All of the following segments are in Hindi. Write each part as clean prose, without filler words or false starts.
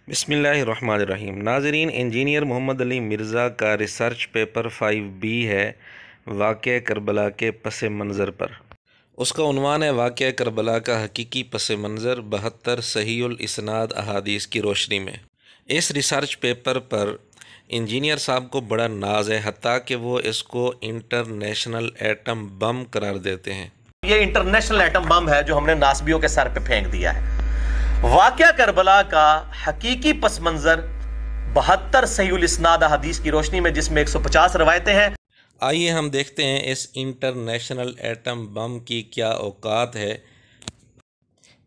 बिस्मिल्लाहिर्रहमानिर्रहीम। नाज़रीन, इंजीनियर मोहम्मद अली मिर्ज़ा का रिसर्च पेपर 5B है वाक़या करबला के पस मंज़र पर। उसका उन्वान है वाक़या करबला का हकीकी पस मंज़र 72 सहीहुल इस्नाद अहादीस की रोशनी में। इस रिसर्च पेपर पर इंजीनियर साहब को बड़ा नाज है, हत्ता कि वो इसको इंटरनेशनल एटम बम करार देते हैं। ये इंटरनेशनल एटम बम है जो हमने नासबियों के सर पे फेंक दिया है। वाक़या करबला का हकीकी पस मंजर 72 सहीहुल इस्नाद हदीस की रोशनी में, जिसमें 150 रवायतें हैं। आइए हम देखते हैं इस इंटरनेशनल एटम बम की क्या औकात है।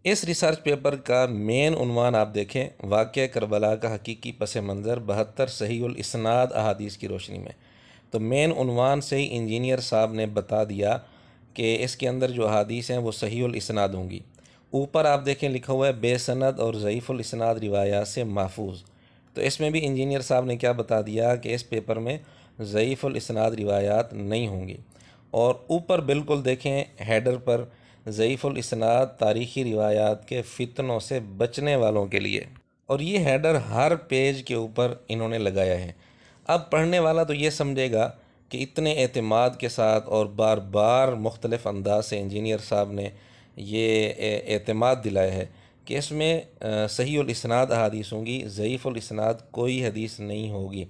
इस रिसर्च पेपर का मेन उन्वान आप देखें, वाक़या करबला का हकीकी पस मंज़र 72 सहीहुल इस्नाद अहादीस की रोशनी में। तो मेन उन्वान से ही इंजीनियर साहब ने बता दिया कि इसके अंदर जो अहादीस हैं वो सहीहुल इस्नाद होंगी। ऊपर आप देखें लिखा हुआ है बेसनद और ज़ईफ़ुल इस्नाद रिवायात से महफूज। तो इसमें भी इंजीनियर साहब ने क्या बता दिया कि इस पेपर में ज़ईफ़ुल इस्नाद रिवायात नहीं होंगी। और ऊपर बिल्कुल देखें हेडर पर ज़ईफ़ुल इस्नाद तारीख़ी रिवायात के फ़ितनों से बचने वालों के लिए, और ये हेडर हर पेज के ऊपर इन्होंने लगाया है। अब पढ़ने वाला तो ये समझेगा कि इतने एतमाद के साथ और बार बार मुख्तलिफ़ अंदाज से इंजीनियर साहब ने ये एतमाद दिलाया है कि इसमें सहीहुल इस्नाद अहादीस होंगी, ज़ईफ़ुल इस्नाद कोई हदीस नहीं होगी।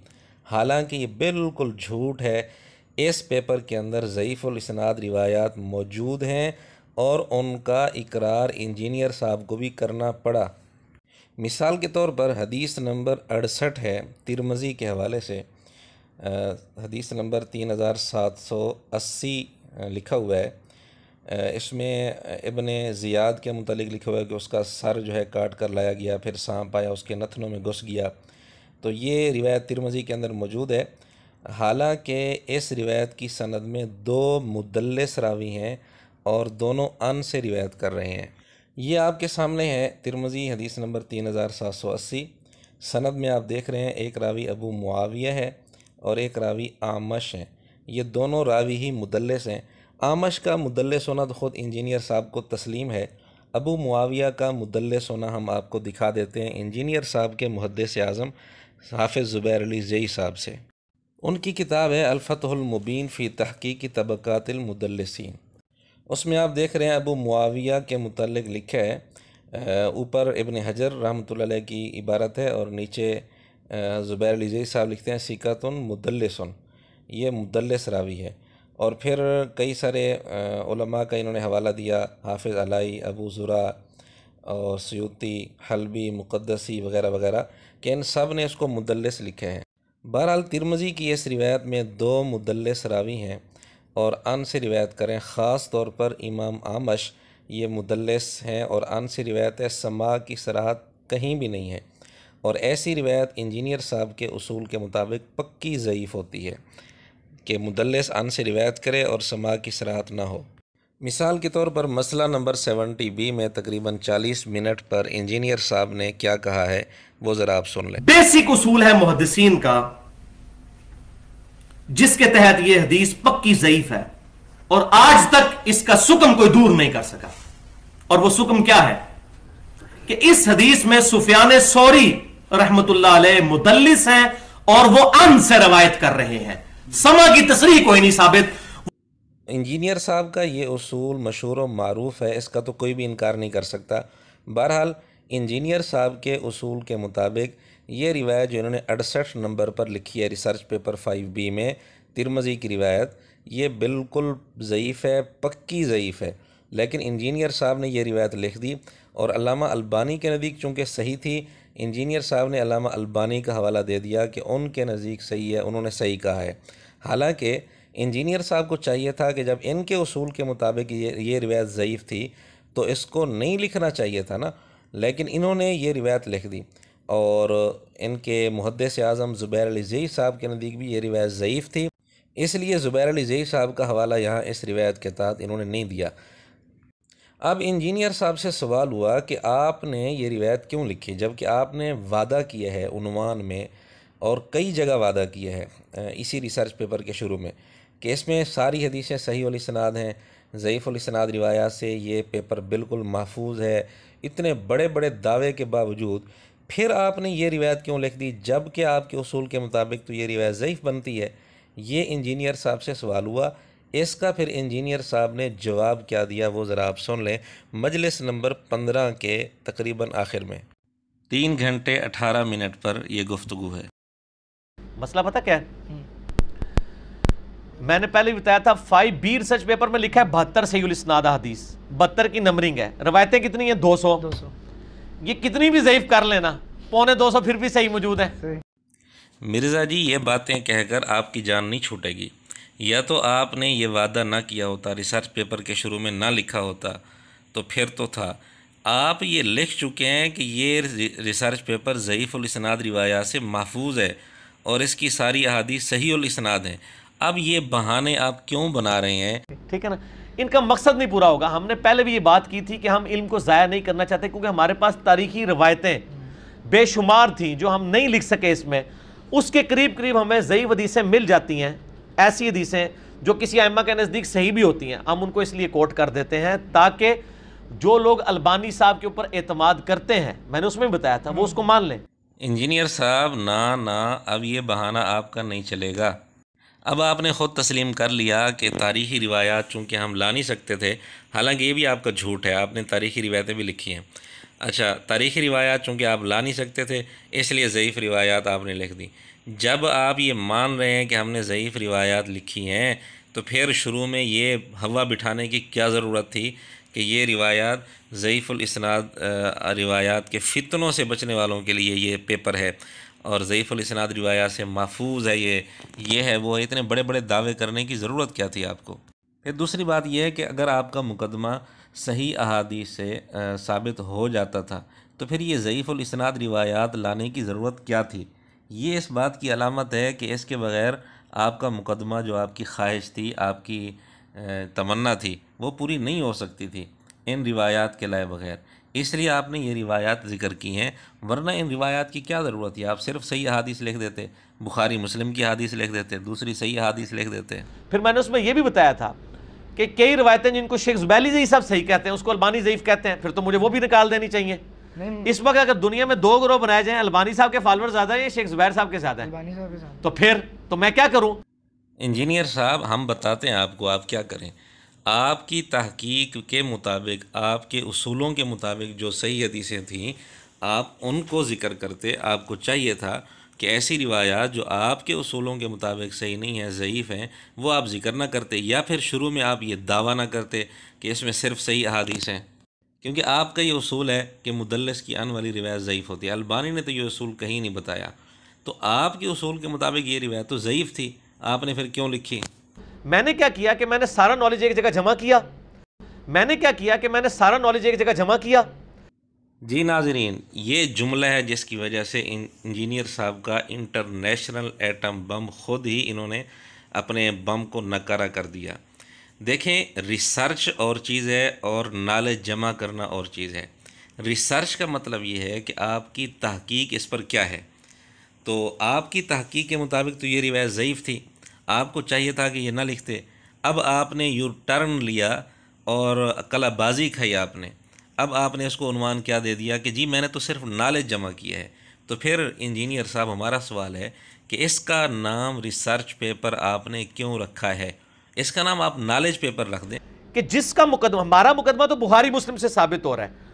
हालांकि ये बिल्कुल झूठ है। इस पेपर के अंदर ज़ईफ़ुल इस्नाद रिवायात मौजूद हैं और उनका इकरार इंजीनियर साहब को भी करना पड़ा। मिसाल के तौर पर हदीस नंबर 68 है तिरमिज़ी के हवाले से। हदीस नंबर 3780 लिखा हुआ है। इसमें इब्ने ज़ियाद के मुतालिक लिखा हुआ है कि उसका सर जो है काट कर लाया गया, फिर सांप आया उसके नथनों में घुस गया। तो ये रिवायत तिरमिज़ी के अंदर मौजूद है। हालांकि इस रिवायत की सनद में दो मुदल्लिस रावी हैं और दोनों अन से रिवायत कर रहे हैं। ये आपके सामने है तिरमिज़ी हदीस नंबर 3780। सनद में आप देख रहे हैं एक रावी अबू मुआविया है और एक रावी आमश हैं। ये दोनों रावी ही मुदल्लिस हैं। आमश का मुदल्लिस होना तो ख़ुद इंजीनियर साहब को तस्लीम है। अबू मुआविया का मुदल्लिस होना हम आपको दिखा देते हैं इंजीनियर साहब के मुहद्दिस आज़म हाफ़िज़ ज़ुबैर अली ज़ई साहब से। उनकी किताब है अल-फ़तहुल मुबीन फ़ी तहक़ीक़ तबक़ातिल मुदल्लिसीन। उसमें आप देख रहे हैं अबू मुआविया के मुतल्लिक़ लिखा है, ऊपर इब्न हजर रहमतुल्लाह अलैह की इबारत है और नीचे ज़ुबैर अली ज़ई साहब लिखते हैं सिक़तुन मुदल्लिसुन, ये मुदल्लिस रावी है। और फिर कई सारे उलमा का इन्होंने हवाला दिया, हाफ़िज़ अलाई, अबू ज़ुरा और सयूती, हल्बी, मुक़द्दसी वग़ैरह वग़ैरह, कि इन सब ने इसको मुदल्लिस लिखे हैं। बहरहाल तिरमिज़ी की इस रिवायत में दो मुदल्लिस रावी हैं और अन से रिवायत करें। ख़ास तौर पर इमाम आमश ये मुदल्लिस हैं और अन से रिवायत है, समा की सराहत कहीं भी नहीं है। और ऐसी रिवायत इंजीनियर साहब के उसूल के मुताबिक पक्की ज़ईफ़ होती है कि मुदल्लिस अन से रिवायत करे और समा की सराहत ना हो। मिसाल के तौर पर मसला नंबर 70B में तकरीबन 40 मिनट पर इंजीनियर साहब ने क्या कहा है वो ज़रा आप सुन लें। बेसिक उसूल है मुहद्दिसीन का, जिसके तहत यह हदीस पक्की ज़ईफ है और आज तक इसका सुकम कोई दूर नहीं कर सका। और वो सुकम क्या है कि इस हदीस में सुफियान सौरी रहमतुल्लाह अलैह मुदल्लिस हैं और वो अन से रवायत कर रहे हैं। समा की तसरीह कोई नहीं साबित। इंजीनियर साहब का ये उसूल मशहूर और मारूफ है, इसका तो कोई भी इनकार नहीं कर सकता। बहरहाल इंजीनियर साहब के उसूल के मुताबिक ये रिवायत जो इन्होंने 68 नंबर पर लिखी है रिसर्च पेपर 5B में, तिरमिज़ी की रिवायत, ये बिल्कुल ज़ईफ़ है, पक्की ज़ईफ़ है। लेकिन इंजीनियर साहब ने ये रिवायत लिख दी और अल्लामा अलबानी के नज़दीक चूँकि सही थी, इंजीनियर साहब ने अल्लामा अलबानी का हवाला दे दिया कि उनके नज़दीक सही है, उन्होंने सही कहा है। हालांकि इंजीनियर साहब को चाहिए था कि जब इनके उसूल के मुताबिक ये रिवायत ज़ईफ़ थी तो इसको नहीं लिखना चाहिए था ना, लेकिन इन्होंने ये रिवायत लिख दी। और इनके मुहद्दिस आज़म ज़ुबैर अली ज़ई साहब के नज़दीक भी ये रिवायत ज़ईफ़ थी, इसलिए ज़ुबैर अली ज़ई साहब का हवाला यहाँ इस रिवायत के तहत इन्होंने नहीं दिया। अब इंजीनियर साहब से सवाल हुआ कि आपने ये रिवायत क्यों लिखी, जबकि आपने वादा किया है उन्वान में और कई जगह वादा किया है इसी रिसर्च पेपर के शुरू में कि इसमें सारी हदीसें सही वाल इस्नाद हैं, ज़ईफ़ुल इस्नाद रिवायात से ये पेपर बिल्कुल महफूज है। इतने बड़े बड़े दावे के बावजूद फिर आपने ये रिवायत क्यों लिख दी, जबकि आपके उसूल के मुताबिक तो ये रिवायत ज़ईफ़ बनती है। ये इंजीनियर साहब से सवाल हुआ। इसका फिर इंजीनियर साहब ने जवाब क्या दिया वो ज़रा आप सुन लें, मजलिस नंबर 15 के तकरीबन आखिर में। 3 घंटे 18 मिनट पर यह गुफ्तगू है। मसला पता क्या है, मैंने पहले बताया था 5B रिसर्च पेपर में लिखा है 72 सहीहुल इस्नाद हदीस, 72 की नंबरिंग है। रवायतें कितनी है? 200। ये कितनी भी ज़ईफ़ कर लेना, 250 फिर भी सही मौजूद है। मिर्ज़ा जी ये बातें कहकर आपकी जान नहीं छूटेगी। या तो आपने ये वादा ना किया होता, रिसर्च पेपर के शुरू में ना लिखा होता तो फिर तो था। आप ये लिख चुके हैं कि ये रिसर्च पेपर ज़ईफ़ुल इस्नाद रिवायात से महफूज है और इसकी सारी अहादीस सहीहुल इस्नाद हैं। अब ये बहाने आप क्यों बना रहे हैं? ठीक है ना, इनका मकसद नहीं पूरा होगा। हमने पहले भी ये बात की थी कि हम इल्म को ज़ाया नहीं करना चाहते, क्योंकि हमारे पास तारीखी रवायतें बेशुमार थी जो हम नहीं लिख सके इसमें। उसके करीब करीब हमें ज़ईफ़ हदीसें मिल जाती हैं, ऐसी हदीसें जो किसी आइम्मा के नज़दीक सही भी होती हैं। हम उनको इसलिए कोट कर देते हैं ताकि जो लोग अलबानी साहब के ऊपर एतमाद करते हैं, मैंने उसमें भी बताया था, वो उसको मान लें। इंजीनियर साहब ना, अब ये बहाना आपका नहीं चलेगा। अब आपने ख़ुद तस्लीम कर लिया कि तारीख़ी रिवायात चूँकि हम ला नहीं सकते थे, हालांकि ये भी आपका झूठ है, आपने तारीख़ी रिवायतें भी लिखी हैं। अच्छा, तारीख़ी रिवायात चूँकि आप ला नहीं सकते थे इसलिए ज़ईफ़ रिवायात आपने लिख दी। जब आप ये मान रहे हैं कि हमने ज़ईफ़ रिवायात लिखी हैं तो फिर शुरू में ये हवा बिठाने की क्या ज़रूरत थी कि ये रिवायात ज़ईफ़ुल इस्नाद रिवायात के फ़ितनों से बचने वालों के लिए ये पेपर है और ज़ईफ़ुल इस्नाद रिवायात से महफूज है, ये है वो है। इतने बड़े बड़े दावे करने की ज़रूरत क्या थी आपको? फिर दूसरी बात यह है कि अगर आपका मुकदमा सही अहादीस से साबित हो जाता था तो फिर ये ज़ईफ़ुल इस्नाद रिवायात लाने की ज़रूरत क्या थी? ये इस बात की अलामत है कि इसके बग़ैर आपका मुकदमा जो आपकी ख्वाहिश थी, आपकी तमन्ना थी, वो पूरी नहीं हो सकती थी इन रिवायात के लाए बग़ैर। इसलिए आपने ये रिवायात ज़िक्र की हैं, वरना इन रिवायात की क्या ज़रूरत थी? आप सिर्फ सही अहादीस लिख देते, बुखारी मुस्लिम की हदीस लिख देते, दूसरी सही हदीस लिख देते। फिर मैंने उसमें यह भी बताया था कि कई रवायतें जिनको शेख ज़ुबैली ज़ईफ़ साहब सही कहते हैं उसको अलबानी ज़ईफ़ कहते हैं, फिर तो मुझे वो भी निकाल देनी चाहिए। इस वक्त अगर दुनिया में 2 गिरोह बनाए जाएं, अलबानी साहब के फॉलोअर ज़्यादा है या शेख ज़ुबैर साहब के ज़्यादा है, तो फिर तो मैं क्या करूं? इंजीनियर साहब हम बताते हैं आपको आप क्या करें। आपकी तहकीक के मुताबिक, आपके उसूलों के मुताबिक जो सही हदीसें थीं आप उनको ज़िक्र करते। आपको चाहिए था कि ऐसी रिवायात जो आपके उसूलों के मुताबिक सही नहीं है, ज़ईफ़ हैं, वो आप ज़िक्र ना करते, या फिर शुरू में आप ये दावा ना करते कि इसमें सिर्फ सही अहादीस हैं, क्योंकि आपका ये उसूल है कि मुदल्लिस की आने वाली रिवायत ज़ईफ़ होती है। अलबानी ने तो ये उसूल कहीं नहीं बताया, तो आपके उसूल के मुताबिक ये रिवायत तो ज़ईफ़ थी, आपने फिर क्यों लिखी? मैंने क्या किया कि मैंने सारा नॉलेज एक जगह जमा किया। जी नाज़रीन, ये जुमला है जिसकी वजह से इंजीनियर साहब का इंटरनेशनल एटम बम ख़ुद ही इन्होंने अपने बम को नकारा कर दिया। देखें, रिसर्च और चीज़ है और नॉलेज जमा करना और चीज़ है। रिसर्च का मतलब ये है कि आपकी तहकीक इस पर क्या है। तो आपकी तहकीक के मुताबिक तो ये रिवायत ज़ईफ़ थी, आपको चाहिए था कि ये ना लिखते। अब आपने यू टर्न लिया और कलाबाजी खाई आपने। अब आपने इसको उन्वान क्या दे दिया कि जी मैंने तो सिर्फ नॉलेज जमा किया है। तो फिर इंजीनियर साहब हमारा सवाल है कि इसका नाम रिसर्च पेपर आपने क्यों रखा है? इसका नाम आप नॉलेज पेपर रख दें कि जिसका मुकदमा, हमारा मुकदमा तो बुखारी मुस्लिम से साबित हो रहा है।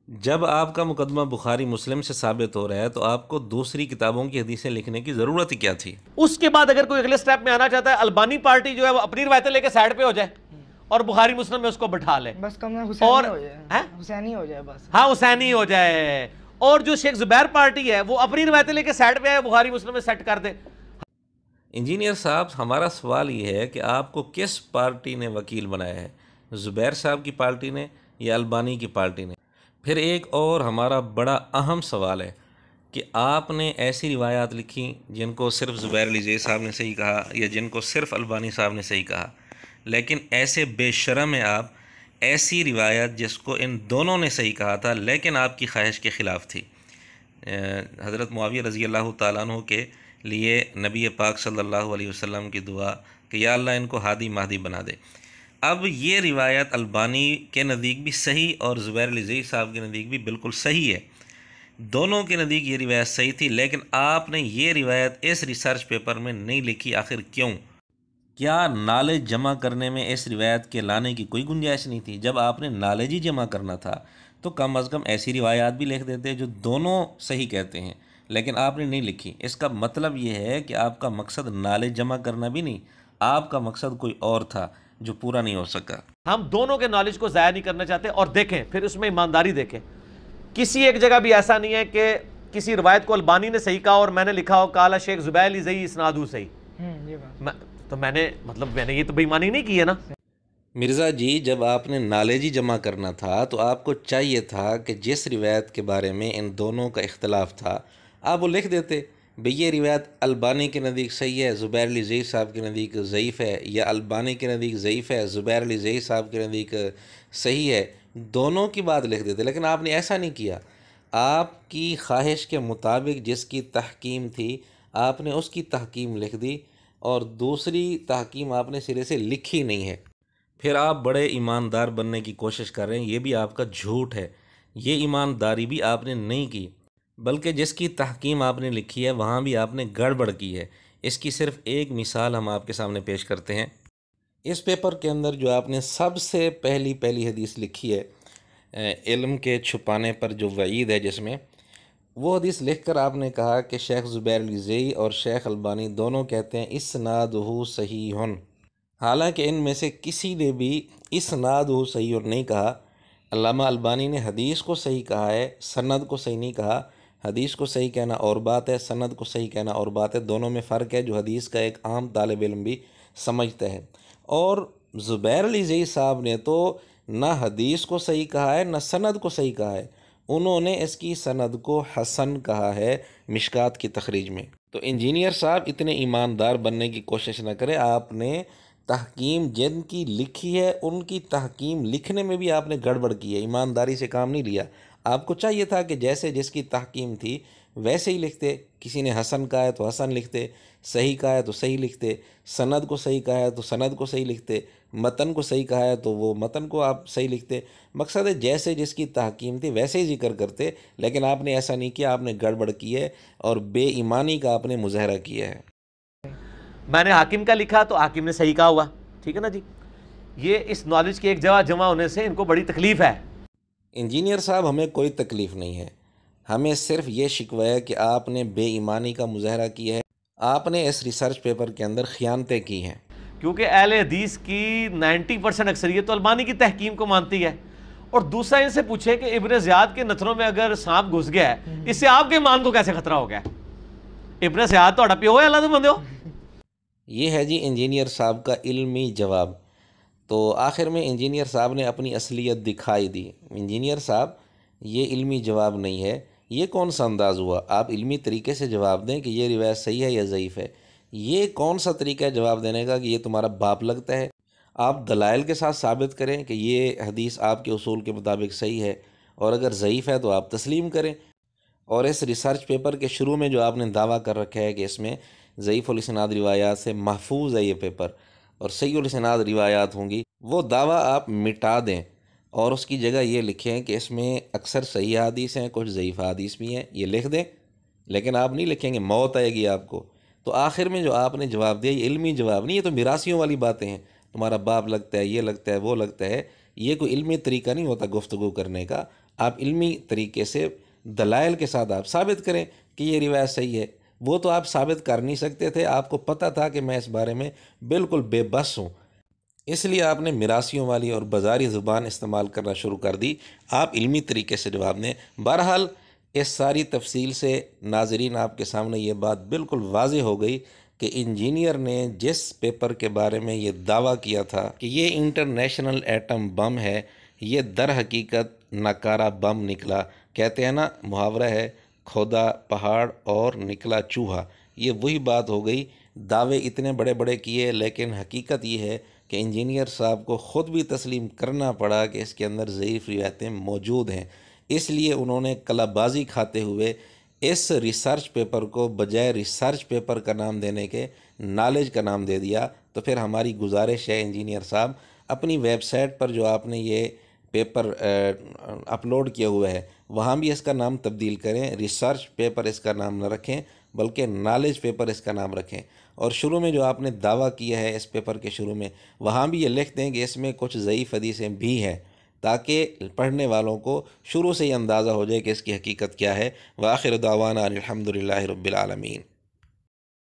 जब आपका मुकदमा बुखारी मुस्लिम से साबित हो रहा है तो आपको दूसरी किताबों की हदीसें लिखने की ज़रूरत ही क्या थी? उसके बाद अगर कोई अगले स्टेप में आना चाहता है, अलबानी पार्टी जो है वो अपनी रवायतें लेके साइड पे हो जाए और बुखारी मुस्लिम में उसको बिठा ले, बस कम और हुसैनी हो जाए बस। हाँ, हुसैनी हो जाए। और जो शेख जुबैर पार्टी है वो अपनी रवायतें लेके साइड पे आए, बुखारी मुस्लिम में सेट कर दे। इंजीनियर साहब हमारा सवाल ये है कि आपको किस पार्टी ने वकील बनाया है, ज़ुबैर साहब की पार्टी ने या अलबानी की पार्टी ने? फिर एक और हमारा बड़ा अहम सवाल है कि आपने ऐसी रिवायात लिखी जिनको सिर्फ ज़ुबैर अली साहब ने सही कहा या जिनको सिर्फ अलबानी साहब ने सही कहा, लेकिन ऐसे बेशरम हैं आप, ऐसी रिवायत जिसको इन दोनों ने सही कहा था लेकिन आपकी ख्वाहिश के ख़िलाफ़ थी। हज़रत मुआविया रज़ी अल्लाह तआला अन्हु के लिए नबी पाक सल्लल्लाहु अलैहि वसल्लम की दुआ कि या अल्लाह इनको हादी महदी बना दे। अब ये रिवायत अलबानी के नज़दीक भी सही और ज़ुबैर अली साहब के नज़दीक भी बिल्कुल सही है, दोनों के नज़दीक ये रिवायत सही थी, लेकिन आपने ये रिवायत इस रिसर्च पेपर में नहीं लिखी। आखिर क्यों? क्या नॉलेज जमा करने में इस रिवायत के लाने की कोई गुंजाइश नहीं थी? जब आपने नॉलेज ही जमा करना था तो कम अज़ कम ऐसी रिवायात भी लिख देते जो दोनों सही कहते हैं, लेकिन आपने नहीं लिखी। इसका मतलब ये है कि आपका मकसद नॉलेज जमा करना भी नहीं, आपका मकसद कोई और था जो पूरा नहीं हो सका। हम दोनों के नॉलेज को ज़ाया नहीं करना चाहते। और देखें, फिर उसमें ईमानदारी देखें। किसी एक जगह भी ऐसा नहीं है कि किसी रिवायत को अलबानी ने सही कहा और मैंने लिखा हो काला शेख जुबैर सही इसनादू सही। ये बात तो मैंने ये तो बेईमानी नहीं की है ना। मिर्ज़ा जी, जब आपने नॉलेज ही जमा करना था तो आपको चाहिए था कि जिस रिवायत के बारे में इन दोनों का इख्तलाफ था आप वो लिख देते। भाई ये रिवायत अलबानी के नज़दीक सही है, ज़ुबैर अली ज़ई साहब के नज़दीक ज़ईफ़ है, या अलबानी के नज़दीक ज़ईफ़ है, ज़ुबैर अली ज़ई साहब के नज़दीक सही है। दोनों की बात लिख देते, लेकिन आपने ऐसा नहीं किया। आपकी ख्वाहिश के मुताबिक जिसकी तहकीम थी आपने उसकी तहकीम लिख दी और दूसरी तहकीम आपने सिरे से लिखी नहीं है। फिर आप बड़े ईमानदार बनने की कोशिश कर रहे हैं, ये भी आपका झूठ है। ये ईमानदारी भी आपने नहीं की, बल्कि जिसकी तहकीम आपने लिखी है वहाँ भी आपने गड़बड़ की है। इसकी सिर्फ़ एक मिसाल हम आपके सामने पेश करते हैं। इस पेपर के अंदर जो आपने सबसे पहली हदीस लिखी है इल्म के छुपाने पर जो वईद है, जिसमें वो हदीस लिखकर आपने कहा कि शेख ज़ुबैर अली ज़ई और शेख अलबानी दोनों कहते हैं इस्नादुहु सहीहुन। हालांकि इनमें से किसी ने भी इस्नादुहु सहीहुन नहीं कहा। अल्लामा अलबानी ने हदीस को सही कहा है, सनद को सही नहीं कहा। हदीस को सही कहना और बात है, सनद को सही कहना और बात है। दोनों में फ़र्क है जो हदीस का एक आम तालिब इल्म भी समझता है। और ज़ुबैर अली ज़ई साहब ने तो ना हदीस को सही कहा है ना सनद को सही कहा है, उन्होंने इसकी सनद को हसन कहा है मिशकात की तखरीज में। तो इंजीनियर साहब इतने ईमानदार बनने की कोशिश न करें। आपने तहकीम जिनकी लिखी है उनकी तहकीम लिखने में भी आपने गड़बड़ की है, ईमानदारी से काम नहीं लिया। आपको चाहिए था कि जैसे जिसकी तहकीम थी वैसे ही लिखते। किसी ने हसन कहा है तो हसन लिखते, सही कहा है तो सही लिखते, सनद को सही कहा है तो सनद को सही लिखते, मतन को सही कहा है तो वो मतन को आप सही लिखते। मकसद है जैसे जिसकी तहकीम थी वैसे ही जिक्र करते, लेकिन आपने ऐसा नहीं किया। आपने गड़बड़ की है और बेईमानी का आपने मुजाहरा किया है। मैंने हाकिम का लिखा तो हाकिम ने सही कहा हुआ, ठीक है ना जी। ये इस नॉलेज की एक जगह जमा होने से इनको बड़ी तकलीफ है। इंजीनियर साहब, हमें कोई तकलीफ़ नहीं है, हमें सिर्फ ये शिकवा है कि आपने बेईमानी का मुजाहरा किया है। आपने इस रिसर्च पेपर के अंदर खियानतें की हैं। क्योंकि अहले हदीस की 90% अक्सरियत तो अलबानी की तहकीम को मानती है। और दूसरा इनसे पूछे कि इब्न ज़ियाद के नथनों में अगर सांप घुस गया है, इससे आपके ईमान को कैसे खतरा हो गया? इब्न ज़ियाद तो प्यो है, अल्लाह तो बंदे हो। ये है जी इंजीनियर साहब का इल्मी जवाब। तो आखिर में इंजीनियर साहब ने अपनी असलियत दिखाई दी। इंजीनियर साहब, ये इल्मी जवाब नहीं है, ये कौन सा अंदाज़ हुआ? आप इल्मी तरीके से जवाब दें कि ये रिवायत सही है या ज़ईफ़ है। ये कौन सा तरीका है जवाब देने का कि ये तुम्हारा बाप लगता है? आप दलाइल के साथ साबित करें कि ये हदीस आपके उसूल के मुताबिक सही है, और अगर ज़ईफ़ है तो आप तस्लीम करें। और इस रिसर्च पेपर के शुरू में जो आपने दावा कर रखा है कि इसमें ज़ईफ़ुल इस्नाद रिवायात से महफूज है ये पेपर और सहीहुल इस्नाद रिवायात होंगी, वो दावा आप मिटा दें और उसकी जगह ये लिखें कि इसमें अक्सर सही हदीस हैं, कुछ ज़ईफ़ हदीस भी हैं, ये लिख दें। लेकिन आप नहीं लिखेंगे, मौत आएगी आपको। तो आखिर में जो आपने जवाब दिया ये इल्मी जवाब नहीं, ये तो मिरासियों वाली बातें हैं। तुम्हारा बाप लगता है, ये लगता है, वो लगता है। ये कोई इल्मी तरीका नहीं होता गुफ्तगू करने का। आप इल्मी तरीके से दलाइल के साथ आप साबित करें कि ये रिवायत सही है। वो तो आप साबित कर नहीं सकते थे, आपको पता था कि मैं इस बारे में बिल्कुल बेबस हूँ, इसलिए आपने मिरासियों वाली और बाजारी ज़ुबान इस्तेमाल करना शुरू कर दी। आप इल्मी तरीके से जवाब दें। बहरहाल इस सारी तफसील से नाज़रीन आपके सामने ये बात बिल्कुल वाज़ेह हो गई कि इंजीनियर ने जिस पेपर के बारे में ये दावा किया था कि ये इंटरनेशनल एटम बम है, ये दर हकीकत नकारा बम निकला। कहते हैं ना, मुहावरा है, खोदा पहाड़ और निकला चूहा। ये वही बात हो गई। दावे इतने बड़े बड़े किए, लेकिन हकीकत ये है कि इंजीनियर साहब को ख़ुद भी तस्लीम करना पड़ा कि इसके अंदर ज़ईफ़ रिवायतें मौजूद हैं। इसलिए उन्होंने कलाबाजी खाते हुए इस रिसर्च पेपर को बजाय रिसर्च पेपर का नाम देने के नॉलेज का नाम दे दिया। तो फिर हमारी गुजारिश है इंजीनियर साहब, अपनी वेबसाइट पर जो आपने ये पेपर अपलोड किया हुआ है वहाँ भी इसका नाम तब्दील करें। रिसर्च पेपर इसका नाम न रखें बल्कि नॉलेज पेपर इसका नाम रखें। और शुरू में जो आपने दावा किया है इस पेपर के शुरू में, वहाँ भी ये लिख दें कि इसमें कुछ ज़ईफ़ हदीसें भी हैं, ताकि पढ़ने वालों को शुरू से ही अंदाज़ा हो जाए कि इसकी हकीकत क्या है। व आखिर दावाना अनिल हम्दुलिल्लाहि रब्बिल आलमीन।